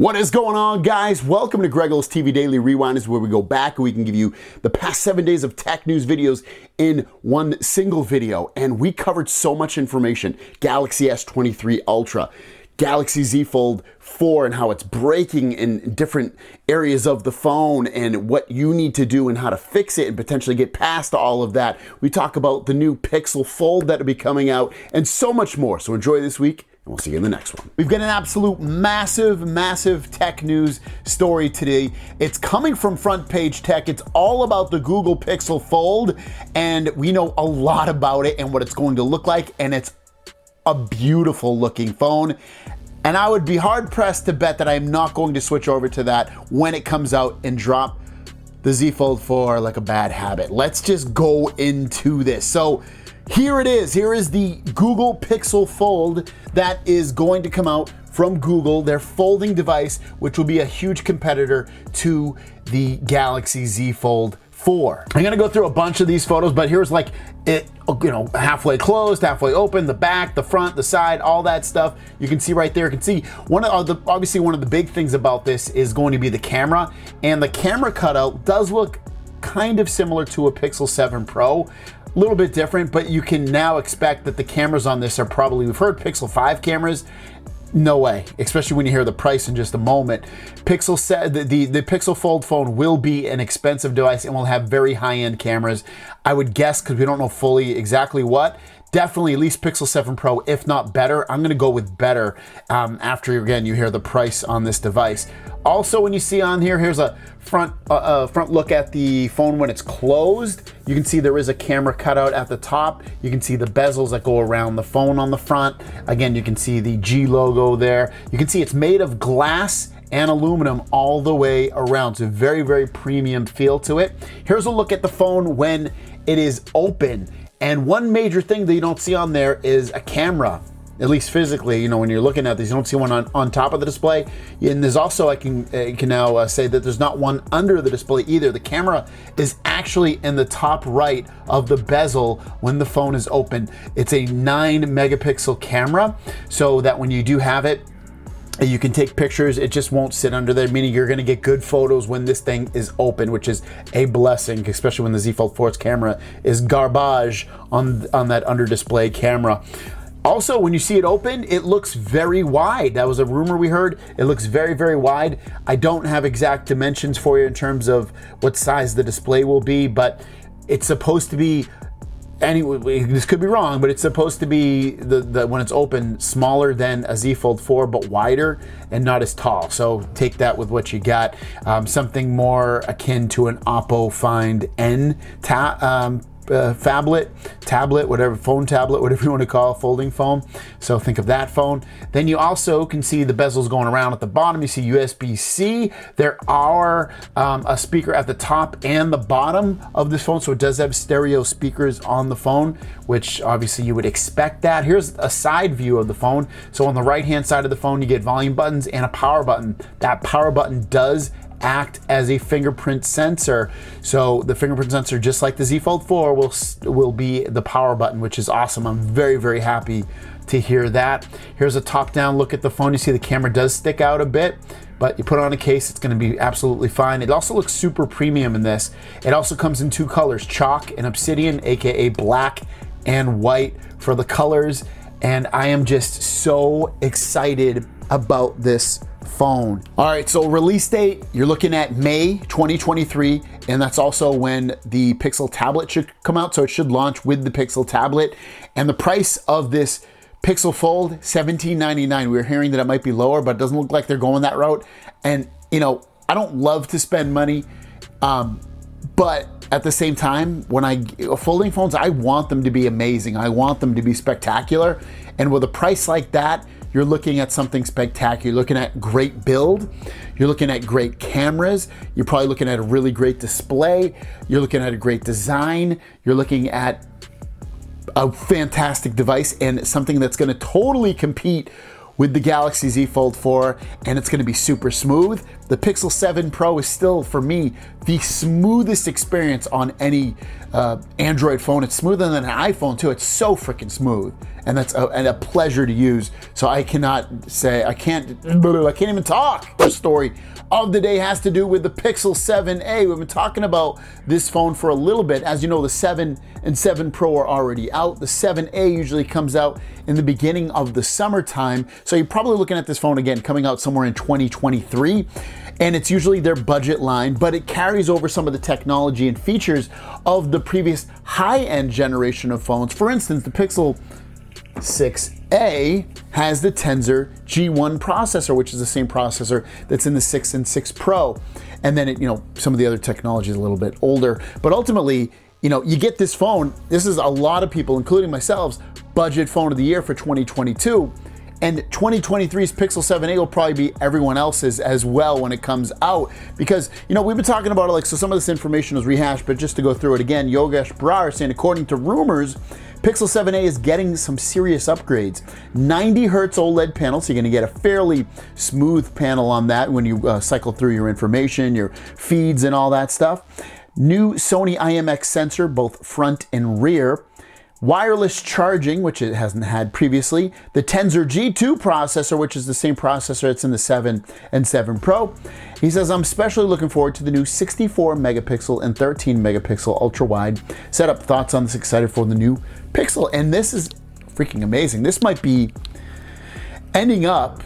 What is going on, guys? Welcome to Grego's TV Daily Rewind. This is where we go back and we can give you the past 7 days of tech news videos in one single video. And we covered so much information. Galaxy S23 Ultra, Galaxy Z Fold 4 and how it's breaking in different areas of the phone and what you need to do and how to fix it and potentially get past all of that. We talk about the new Pixel Fold that will be coming out and so much more. So enjoy this week. And we'll see you in the next one. We've got an absolute massive tech news story today. It's coming from Front Page Tech. It's all about the Google Pixel Fold, and we know a lot about it and what it's going to look like, and it's a beautiful looking phone. And I would be hard pressed to bet that I'm not going to switch over to that when it comes out and drop the Z Fold 4 like a bad habit. Let's just go into this. So here it is. Here is the Google Pixel Fold that is going to come out from Google, their folding device, which will be a huge competitor to the Galaxy Z Fold 4. I'm gonna go through a bunch of these photos, but here's like it, halfway closed, halfway open, the back, the front, the side, all that stuff. You can see right there. You can see obviously one of the big things about this is going to be the camera, and the camera cutout does look kind of similar to a Pixel 7 Pro. A little bit different, but you can now expect that the cameras on this are probably, we've heard Pixel 5 cameras. No way, especially when you hear the price in just a moment. The Pixel Fold phone will be an expensive device and will have very high-end cameras. I would guess, because we don't know fully exactly what, definitely at least Pixel 7 Pro, if not better. I'm gonna go with better after, again, you hear the price on this device. Also, when you see on here, here's a front look at the phone when it's closed. You can see there is a camera cutout at the top. You can see the bezels that go around the phone on the front. Again, you can see the G logo there. You can see it's made of glass and aluminum all the way around. So very premium feel to it. Here's a look at the phone when it is open. And one major thing that you don't see on there is a camera. At least physically, when you're looking at these, you don't see one on top of the display. And there's also, I can now say that there's not one under the display either. The camera is actually in the top right of the bezel when the phone is open. It's a 9 megapixel camera, so that when you do have it, you can take pictures. It just won't sit under there, meaning you're gonna get good photos when this thing is open, which is a blessing, especially when the Z Fold 4's camera is garbage on that under display camera. Also, when you see it open, it looks very wide. That was a rumor we heard. It looks very wide. I don't have exact dimensions for you in terms of what size the display will be, but it's supposed to be, anyway, this could be wrong, but it's supposed to be, when it's open, smaller than a Z Fold 4, but wider and not as tall. So take that with what you got. Something more akin to an Oppo Find N tablet, whatever, phone tablet, whatever you want to call it, folding phone. So think of that phone. Then you also can see the bezels going around at the bottom. You see USB-C. There are a speaker at the top and the bottom of this phone. So it does have stereo speakers on the phone, which obviously you would expect that. Here's a side view of the phone. So on the right-hand side of the phone, you get volume buttons and a power button. That power button does act as a fingerprint sensor. So the fingerprint sensor, just like the Z Fold 4, will be the power button, which is awesome. I'm very happy to hear that. Here's a top-down look at the phone. You see the camera does stick out a bit, but you put it on a case, it's gonna be absolutely fine. It also looks super premium in this. It also comes in 2 colors, chalk and obsidian, AKA black and white for the colors. And I am just so excited about this phone. All right, so release date, you're looking at May 2023, and that's also when the Pixel tablet should come out, so it should launch with the Pixel tablet. And the price of this Pixel Fold, $17.99. We were hearing that it might be lower, but it doesn't look like they're going that route. And I don't love to spend money, but at the same time, when folding phones, I want them to be amazing. I want them to be spectacular. And with a price like that, you're looking at something spectacular. You're looking at great build. You're looking at great cameras. You're probably looking at a really great display. You're looking at a great design. You're looking at a fantastic device and something that's gonna totally compete with the Galaxy Z Fold 4, and it's gonna be super smooth. The Pixel 7 Pro is still, for me, the smoothest experience on any Android phone. It's smoother than an iPhone too. It's so freaking smooth, and that's a pleasure to use. So I cannot say, I can't even talk. The story of the day has to do with the Pixel 7a. We've been talking about this phone for a little bit. As you know, the 7 and 7 Pro are already out. The 7a usually comes out in the beginning of the summertime. So you're probably looking at this phone again coming out somewhere in 2023. And it's usually their budget line, but it carries over some of the technology and features of the previous high-end generation of phones. For instance, the Pixel 6a has the Tensor G1 processor, which is the same processor that's in the 6 and 6 Pro. And then some of the other technology is a little bit older, but ultimately, you get this phone. This is a lot of people, including myself, budget phone of the year for 2022. And 2023's Pixel 7a will probably be everyone else's as well when it comes out. Because, we've been talking about it, so some of this information was rehashed, but just to go through it again, Yogesh Brar saying, according to rumors, Pixel 7a is getting some serious upgrades. 90 hertz OLED panel, so you're gonna get a fairly smooth panel on that when you cycle through your information, your feeds and all that stuff. New Sony IMX sensor, both front and rear. Wireless charging, which it hasn't had previously. The Tensor G2 processor, which is the same processor that's in the 7 and 7 Pro. He says, I'm especially looking forward to the new 64 megapixel and 13 megapixel ultra wide setup. Thoughts on this? Excited for the new Pixel. And this is freaking amazing. This might be ending up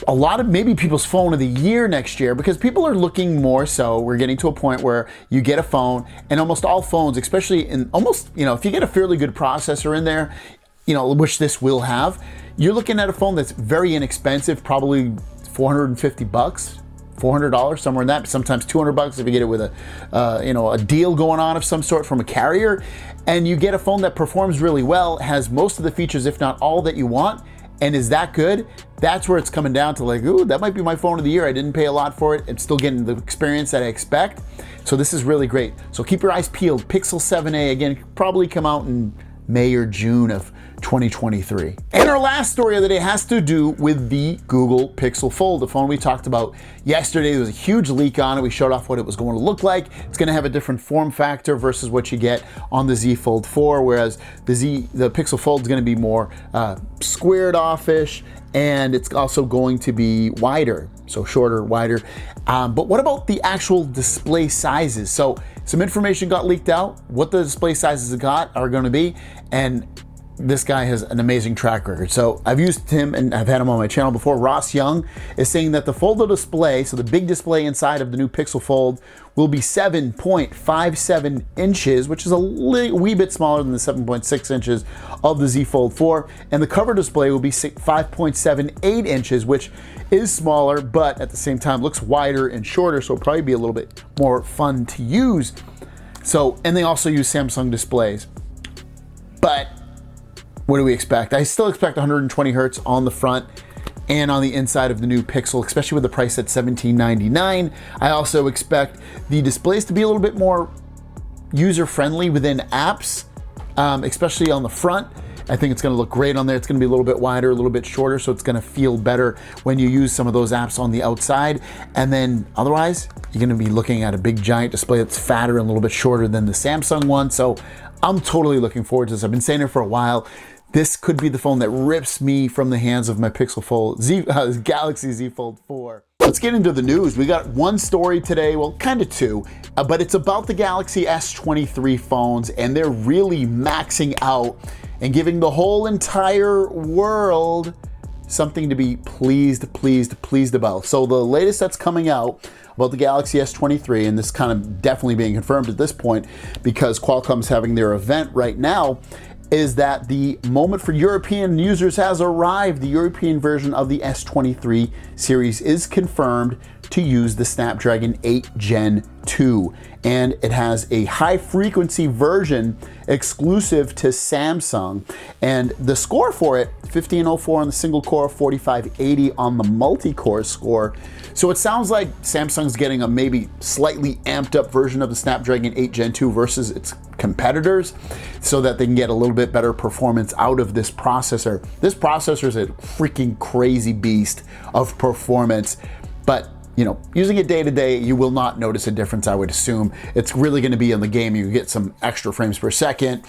a lot of maybe people's phone of the year next year, because people are looking more so. We're getting to a point where you get a phone, and almost all phones, especially in almost, if you get a fairly good processor in there, which this will have, you're looking at a phone that's very inexpensive, probably $450, $400, somewhere in that, sometimes $200 if you get it with a deal going on of some sort from a carrier, and you get a phone that performs really well, has most of the features, if not all that you want, and is that good. That's where it's coming down to, like, ooh, that might be my phone of the year. I didn't pay a lot for it. It's still getting the experience that I expect. So this is really great. So keep your eyes peeled. Pixel 7a, again, probably come out in May or June of 2023. And our last story of the day has to do with the Google Pixel Fold, the phone we talked about yesterday. There was a huge leak on it. We showed off what it was going to look like. It's going to have a different form factor versus what you get on the Z Fold 4, whereas the Pixel Fold is going to be more squared off-ish, and it's also going to be wider, so shorter, wider. But what about the actual display sizes? So some information got leaked out, what the display sizes are going to be, and this guy has an amazing track record. So I've used him and I've had him on my channel before. Ross Young is saying that the foldable display, so the big display inside of the new Pixel Fold, will be 7.57 inches, which is a wee bit smaller than the 7.6 inches of the Z Fold 4. And the cover display will be 5.78 inches, which is smaller, but at the same time looks wider and shorter, so it'll probably be a little bit more fun to use. So, and they also use Samsung displays. But what do we expect? I still expect 120 hertz on the front and on the inside of the new Pixel, especially with the price at $1799. I also expect the displays to be a little bit more user-friendly within apps, especially on the front. I think it's going to look great on there. It's going to be a little bit wider, a little bit shorter, so it's going to feel better when you use some of those apps on the outside. And then otherwise, you're going to be looking at a big giant display that's fatter and a little bit shorter than the Samsung one. So I'm totally looking forward to this. I've been saying it for a while. This could be the phone that rips me from the hands of my Pixel Fold, Galaxy Z Fold 4. Let's get into the news. We got one story today, well, kind of two, but it's about the Galaxy S23 phones, and they're really maxing out and giving the whole entire world something to be pleased about. So the latest that's coming out about the Galaxy S23, and this kind of definitely being confirmed at this point because Qualcomm's having their event right now, is that the moment for European users has arrived. The European version of the S23 series is confirmed to use the Snapdragon 8 Gen 2, and it has a high frequency version exclusive to Samsung, and the score for it, 1504 on the single core, 4580 on the multi-core score. So it sounds like Samsung's getting a maybe slightly amped up version of the Snapdragon 8 Gen 2 versus its competitors, so that they can get a little bit better performance out of this processor. This processor is a freaking crazy beast of performance, but you know, using it day to day, you will not notice a difference, I would assume. It's really gonna be in the game. You get some extra frames per second.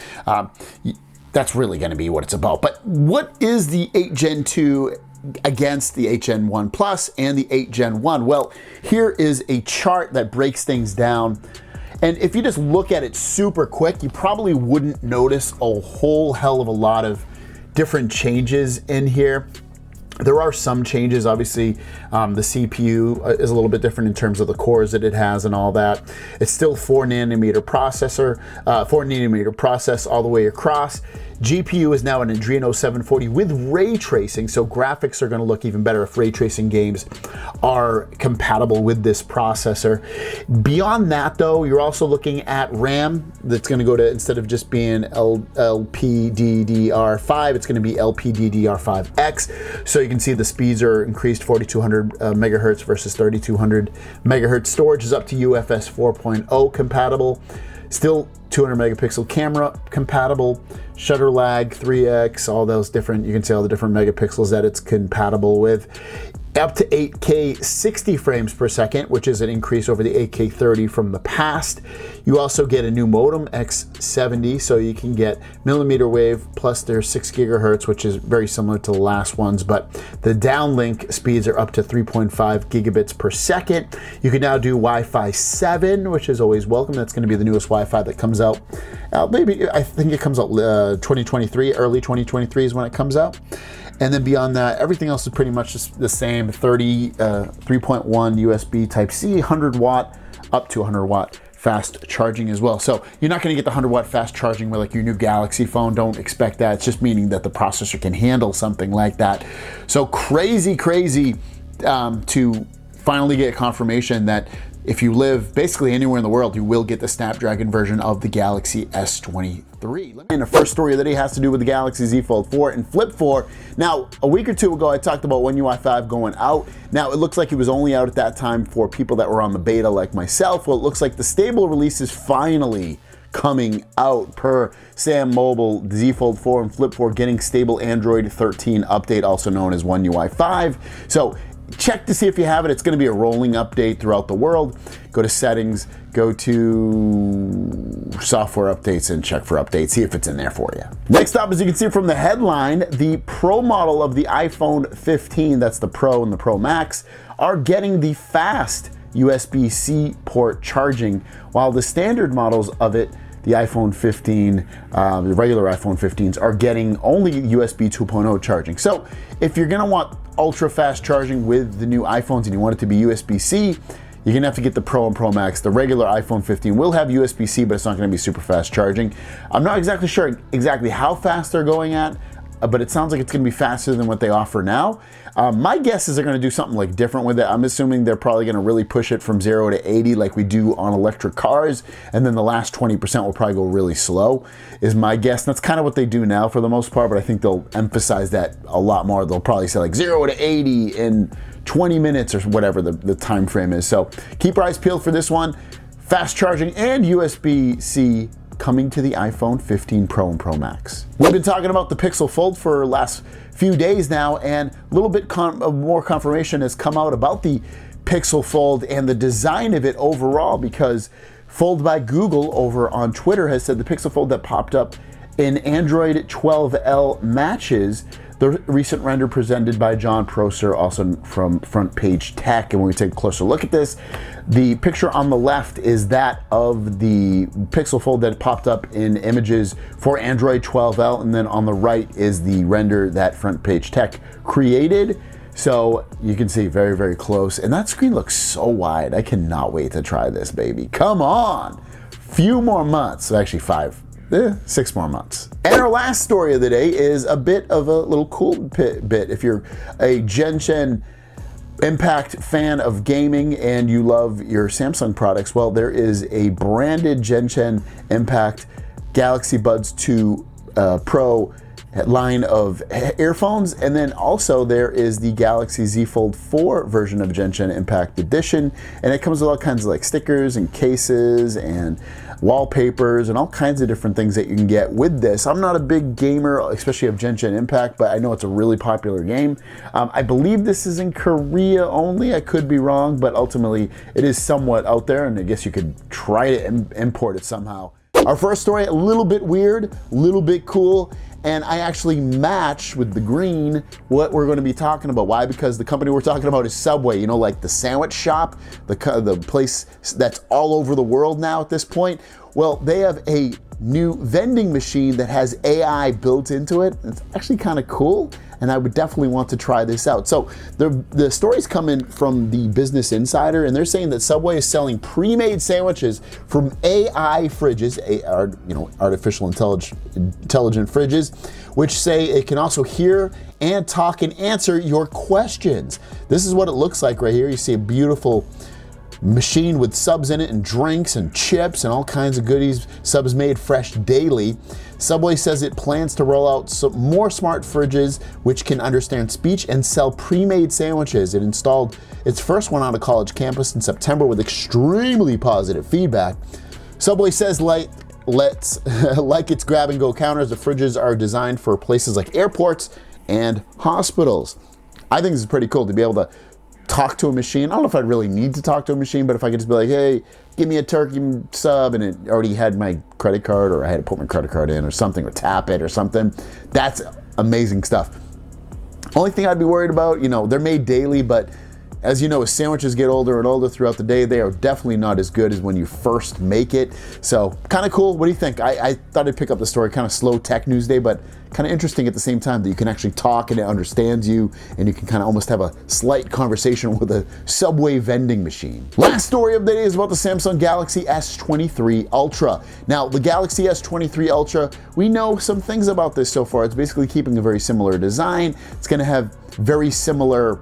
That's really gonna be what it's about. But what is the 8 Gen 2 against the 8 Gen 1 Plus and the 8 Gen 1? Well, here is a chart that breaks things down. And if you just look at it super quick, you probably wouldn't notice a whole hell of a lot of different changes in here. There are some changes, obviously. The CPU is a little bit different in terms of the cores that it has and all that. It's still 4nm processor, 4nm process all the way across. GPU is now an Adreno 740 with ray tracing, so graphics are gonna look even better if ray tracing games are compatible with this processor. Beyond that though, you're also looking at RAM that's gonna go to, instead of just being LPDDR5, it's gonna be LPDDR5X. So you can see the speeds are increased, 4200 megahertz versus 3200 megahertz. Storage is up to UFS 4.0 compatible. Still 200 megapixel camera compatible, shutter lag 3x, all those different, you can see all the different megapixels that it's compatible with. Up to 8K 60 frames per second, which is an increase over the 8K 30 from the past. You also get a new modem, X70, so you can get millimeter wave, plus there's 6 gigahertz, which is very similar to the last ones, but the downlink speeds are up to 3.5 gigabits per second. You can now do Wi-Fi 7, which is always welcome. That's gonna be the newest Wi-Fi that comes out. Maybe, I think it comes out 2023, early 2023 is when it comes out. And then beyond that, everything else is pretty much just the same. 3.1 USB Type-C, 100 watt, up to 100 watt fast charging as well. So you're not gonna get the 100 watt fast charging with like your new Galaxy phone. Don't expect that. It's just meaning that the processor can handle something like that. So crazy to finally get confirmation that if you live basically anywhere in the world, you will get the Snapdragon version of the Galaxy S23. And the first story of the day has to do with the Galaxy Z Fold 4 and Flip 4. Now, a week or two ago, I talked about One UI 5 going out. Now, it looks like it was only out at that time for people that were on the beta like myself. Well, it looks like the stable release is finally coming out per Sam Mobile. The Z Fold 4 and Flip 4 getting stable Android 13 update, also known as One UI 5. So check to see if you have it. It's going to be a rolling update throughout the world. Go to settings, go to software updates and check for updates. See if it's in there for you. Next up, as you can see from the headline, the Pro model of the iPhone 15, that's the Pro and the Pro Max, are getting the fast USB-C port charging, while the standard models of it, the iPhone 15, the regular iPhone 15s, are getting only USB 2.0 charging. So if you're gonna want ultra fast charging with the new iPhones and you want it to be USB-C, you're gonna have to get the Pro and Pro Max. The regular iPhone 15 will have USB-C, but it's not gonna be super fast charging. I'm not exactly sure exactly how fast they're going at, but it sounds like it's gonna be faster than what they offer now. My guess is they're gonna do something like different with it. I'm assuming they're probably gonna really push it from 0 to 80 like we do on electric cars, and then the last 20% will probably go really slow, is my guess. And that's kind of what they do now for the most part, but I think they'll emphasize that a lot more. They'll probably say like 0 to 80 in 20 minutes or whatever the time frame is. So keep your eyes peeled for this one. Fast charging and USB-C coming to the iPhone 15 Pro and Pro Max. We've been talking about the Pixel Fold for the last few days now, and a little bit more confirmation has come out about the Pixel Fold and the design of it overall, because Fold by Google over on Twitter has said the Pixel Fold that popped up in Android 12L matches the recent render presented by John Prosser, also from Front Page Tech. And when we take a closer look at this, the picture on the left is that of the Pixel Fold that popped up in images for Android 12L, and then on the right is the render that Front Page Tech created. So you can see very close, and that screen looks so wide. I cannot wait to try this baby. Come on, few more months, actually 6 more months. And our last story of the day is a bit of a little cool bit. If you're a Genshin Impact fan of gaming and you love your Samsung products, well, there is a branded Gen Impact Galaxy Buds 2 Pro line of earphones, and then also there is the Galaxy Z Fold 4 version of Gen Impact Edition, and it comes with all kinds of like stickers and cases and wallpapers and all kinds of different things that you can get with this. I'm not a big gamer, especially of Gen Impact, but I know it's a really popular game. I believe this is in Korea only. I could be wrong, but ultimately it is somewhat out there, and I guess you could try to import it somehow. Our first story, a little bit weird, a little bit cool, and I actually match with the green what we're going to be talking about. Why? Because the company we're talking about is Subway, you know, like the sandwich shop, the place that's all over the world now at this point. Well, they have a new vending machine that has AI built into it. It's actually kind of cool, and I would definitely want to try this out. So the stories come in from the Business Insider, and they're saying that Subway is selling pre-made sandwiches from AI fridges, artificial intelligent fridges, which say it can also hear and talk and answer your questions. This is what it looks like right here. You see a beautiful machine with subs in it and drinks and chips and all kinds of goodies, subs made fresh daily. Subway says it plans to roll out some more smart fridges which can understand speech and sell pre-made sandwiches. It installed its first one on a college campus in September with extremely positive feedback. Subway says like its grab-and-go counters, the fridges are designed for places like airports and hospitals. I think this is pretty cool to be able to talk to a machine. I don't know if I'd really need to talk to a machine, but if I could just be like, hey, give me a turkey sub, and it already had my credit card, or I had to put my credit card in or something, or tap it or something. That's amazing stuff. Only thing I'd be worried about, they're made daily, but as you know, as sandwiches get older and older throughout the day, they are definitely not as good as when you first make it. So kind of cool. What do you think? I thought I'd pick up the story, kind of slow tech news day, but kind of interesting at the same time that you can actually talk and it understands you, and you can kind of almost have a slight conversation with a Subway vending machine. Last story of the day is about the Samsung Galaxy S23 Ultra. Now, the Galaxy S23 Ultra, we know some things about this so far. It's basically keeping a very similar design. It's going to have very similar,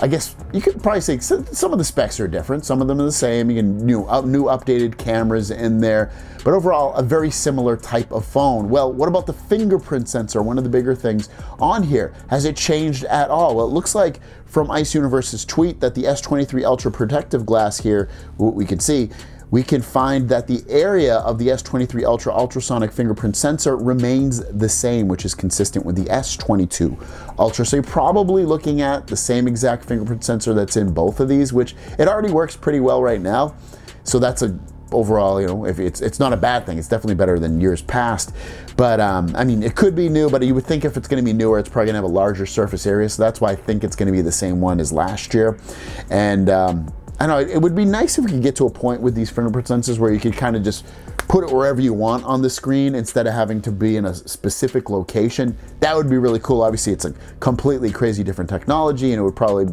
I guess you could probably say some of the specs are different. Some of them are the same. You can new updated cameras in there, but overall a very similar type of phone. Well, what about the fingerprint sensor? One of the bigger things on here. Has it changed at all? Well, it looks like from Ice Universe's tweet that the S23 Ultra protective glass here, what we can see, we can find that the area of the S23 Ultra ultrasonic fingerprint sensor remains the same, which is consistent with the S22 Ultra. So you're probably looking at the same exact fingerprint sensor that's in both of these, which it already works pretty well right now. So that's overall, if it's not a bad thing. It's definitely better than years past. But I mean, it could be new, but you would think if it's going to be newer, it's probably going to have a larger surface area. So that's why I think it's going to be the same one as last year. And I know it would be nice if we could get to a point with these fingerprint sensors where you could kind of just put it wherever you want on the screen instead of having to be in a specific location. That would be really cool. Obviously, it's a completely crazy different technology, and it would probably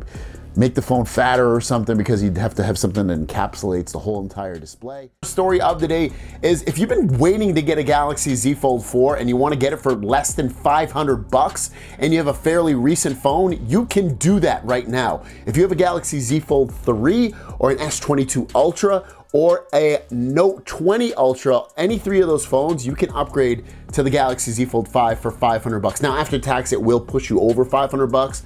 make the phone fatter or something because you'd have to have something that encapsulates the whole entire display. Story of the day is if you've been waiting to get a Galaxy Z Fold 4 and you want to get it for less than $500 and you have a fairly recent phone, you can do that right now. If you have a Galaxy Z Fold 3 or an S22 Ultra or a Note 20 Ultra, any three of those phones, you can upgrade to the Galaxy Z Fold 5 for $500. Now, after tax, it will push you over $500.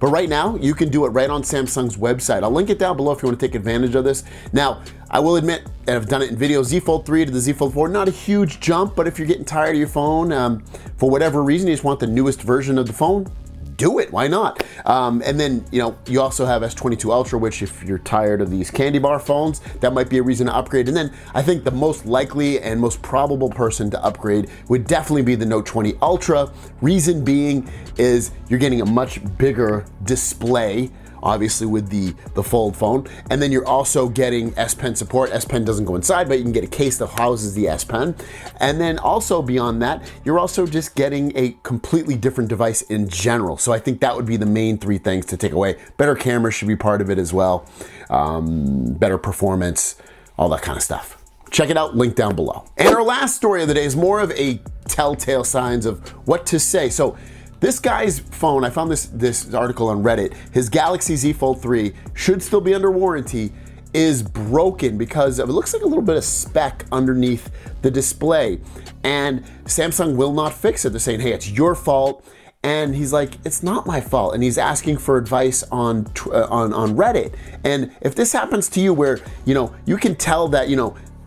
But right now, you can do it right on Samsung's website. I'll link it down below if you want to take advantage of this. Now, I will admit, and I've done it in videos, Z Fold 3 to the Z Fold 4, not a huge jump, but if you're getting tired of your phone, for whatever reason, you just want the newest version of the phone, do it, why not? And then, you also have S22 Ultra, which if you're tired of these candy bar phones, that might be a reason to upgrade. And then I think the most likely and most probable person to upgrade would definitely be the Note 20 Ultra. Reason being is you're getting a much bigger display, obviously with the fold phone, and then you're also getting S Pen support. S Pen doesn't go inside, but you can get a case that houses the S Pen. And then also beyond that, you're also just getting a completely different device in general. So I think that would be the main three things to take away. Better camera should be part of it as well. Better performance, all that kind of stuff. Check it out, link down below. And our last story of the day is more of a telltale signs of what to say. So this guy's phone, I found this article on Reddit, his Galaxy Z Fold 3 should still be under warranty, is broken because it looks like a little bit of speck underneath the display. And Samsung will not fix it. They're saying, hey, it's your fault. And he's like, it's not my fault. And he's asking for advice on Reddit. And if this happens to you where, you can tell that,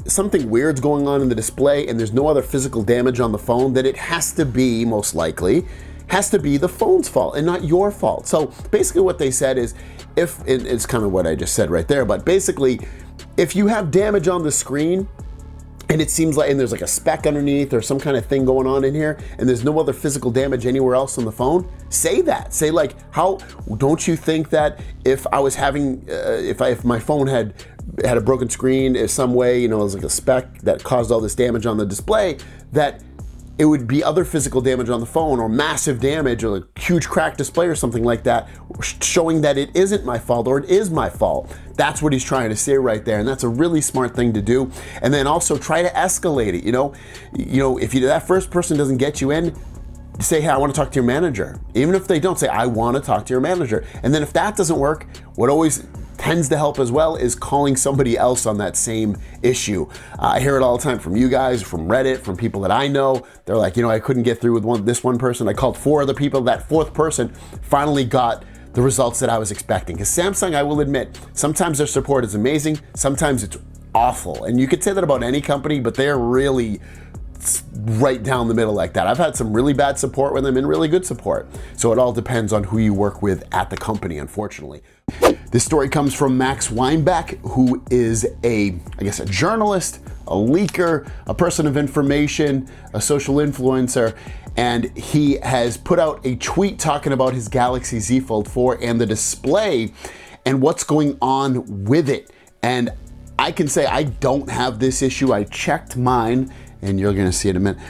something weird's going on in the display and there's no other physical damage on the phone, then it has to be, most likely, the phone's fault and not your fault. So basically what they said is, it's kind of what I just said right there, but basically, if you have damage on the screen, and it seems like, and there's like a speck underneath or some kind of thing going on in here, and there's no other physical damage anywhere else on the phone, say that. Say like, how, don't you think that if I was having, if my phone had a broken screen in some way, it was like a speck that caused all this damage on the display, that it would be other physical damage on the phone or massive damage or a huge cracked display or something like that, showing that it isn't my fault or it is my fault. That's what he's trying to say right there, and that's a really smart thing to do. And then also try to escalate it. If that first person doesn't get you in, say, hey, I want to talk to your manager. Even if they don't, say, I want to talk to your manager. And then if that doesn't work, what always tends to help as well is calling somebody else on that same issue. I hear it all the time from you guys, from Reddit, from people that I know. They're like, I couldn't get through with this one person. I called 4 other people. That 4th person finally got the results that I was expecting. Because Samsung, I will admit, sometimes their support is amazing. Sometimes it's awful. And you could say that about any company, but they're really right down the middle like that. I've had some really bad support with them and really good support. So it all depends on who you work with at the company, unfortunately. This story comes from Max Weinbach, who is a journalist, a leaker, a person of information, a social influencer, and he has put out a tweet talking about his Galaxy Z Fold 4 and the display and what's going on with it. And I can say I don't have this issue. I checked mine, and you're gonna see it in a minute.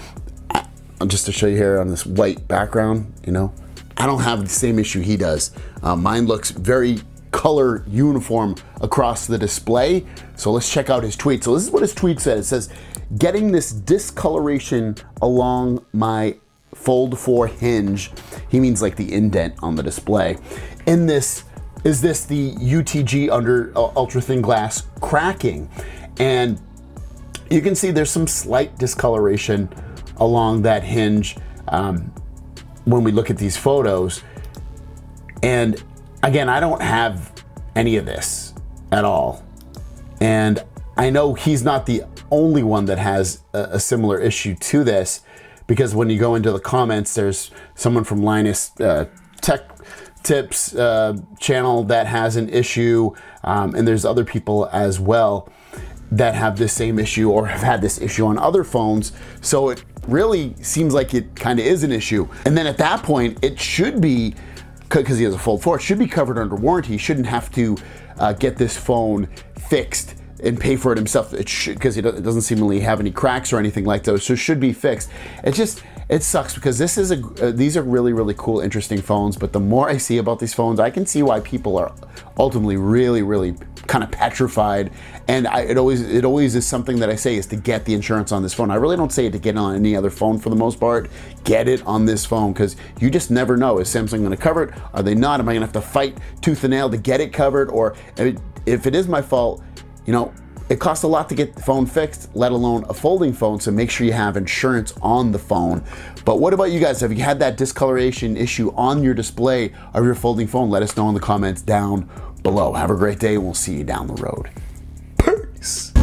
Just to show you here on this white background, I don't have the same issue he does. Mine looks very color uniform across the display. So let's check out his tweet. So this is what his tweet says. It says, getting this discoloration along my Fold 4 hinge. He means like the indent on the display. Is this the UTG under ultra thin glass cracking? And you can see there's some slight discoloration along that hinge when we look at these photos. And again, I don't have any of this at all. And I know he's not the only one that has a similar issue to this, because when you go into the comments, there's someone from Linus Tech Tips channel that has an issue, and there's other people as well that have this same issue or have had this issue on other phones. So it really seems like it kind of is an issue. And then at that point, it should be, because he has a Fold 4, it should be covered under warranty. He shouldn't have to get this phone fixed and pay for it himself. It should, because it doesn't seemingly have any cracks or anything like those, so it should be fixed. It sucks because this is these are really, really cool, interesting phones, but the more I see about these phones, I can see why people are ultimately really, really kind of petrified. And it always is something that I say is to get the insurance on this phone. I really don't say it to get it on any other phone for the most part. Get it on this phone, because you just never know. Is Samsung going to cover it? Are they not? Am I going to have to fight tooth and nail to get it covered? Or if it is my fault, it costs a lot to get the phone fixed, let alone a folding phone, so make sure you have insurance on the phone. But what about you guys? Have you had that discoloration issue on your display of your folding phone? Let us know in the comments down below. Have a great day, and we'll see you down the road. Peace.